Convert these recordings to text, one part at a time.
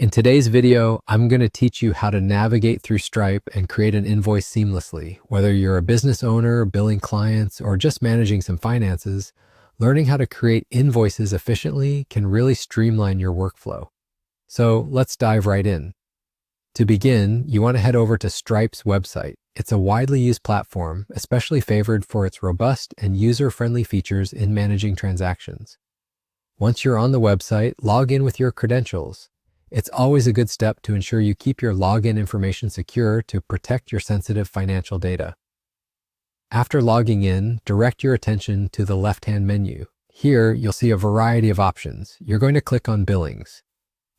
In today's video, I'm going to teach you how to navigate through Stripe and create an invoice seamlessly. Whether you're a business owner, billing clients, or just managing some finances, learning how to create invoices efficiently can really streamline your workflow. So let's dive right in. To begin, you want to head over to Stripe's website. It's a widely used platform, especially favored for its robust and user-friendly features in managing transactions. Once you're on the website, log in with your credentials. It's always a good step to ensure you keep your login information secure to protect your sensitive financial data. After logging in, direct your attention to the left-hand menu. Here, you'll see a variety of options. You're going to click on Billings.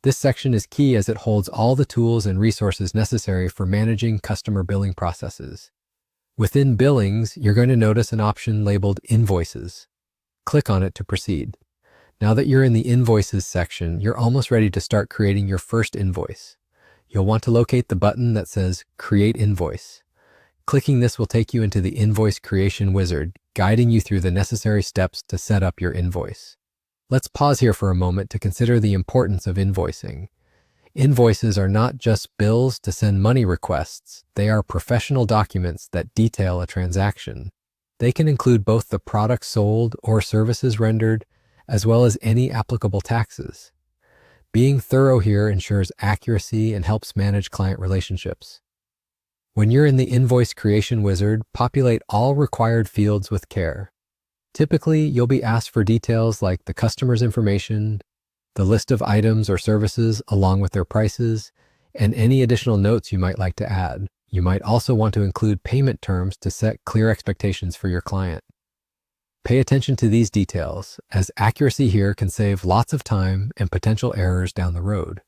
This section is key as it holds all the tools and resources necessary for managing customer billing processes. Within Billings, you're going to notice an option labeled Invoices. Click on it to proceed. Now that you're in the Invoices section, you're almost ready to start creating your first invoice. You'll want to locate the button that says Create Invoice. Clicking this will take you into the Invoice Creation Wizard, guiding you through the necessary steps to set up your invoice. Let's pause here for a moment to consider the importance of invoicing. Invoices are not just bills to send money requests. They are professional documents that detail a transaction. They can include both the products sold or services rendered, as well as any applicable taxes. Being thorough here ensures accuracy and helps manage client relationships. When you're in the Invoice Creation Wizard, populate all required fields with care. Typically, you'll be asked for details like the customer's information, the list of items or services along with their prices, and any additional notes you might like to add. You might also want to include payment terms to set clear expectations for your client. Pay attention to these details, as accuracy here can save lots of time and potential errors down the road.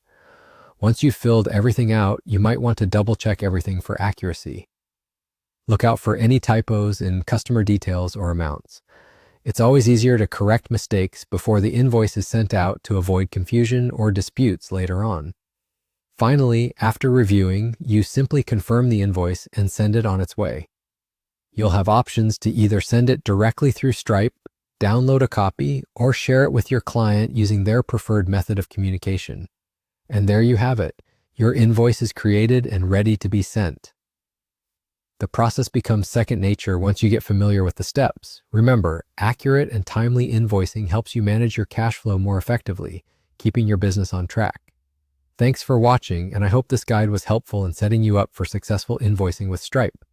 Once you've filled everything out, you might want to double-check everything for accuracy. Look out for any typos in customer details or amounts. It's always easier to correct mistakes before the invoice is sent out to avoid confusion or disputes later on. Finally, after reviewing, you simply confirm the invoice and send it on its way. You'll have options to either send it directly through Stripe, download a copy, or share it with your client using their preferred method of communication. And there you have it. Your invoice is created and ready to be sent. The process becomes second nature once you get familiar with the steps. Remember, accurate and timely invoicing helps you manage your cash flow more effectively, keeping your business on track. Thanks for watching, and I hope this guide was helpful in setting you up for successful invoicing with Stripe.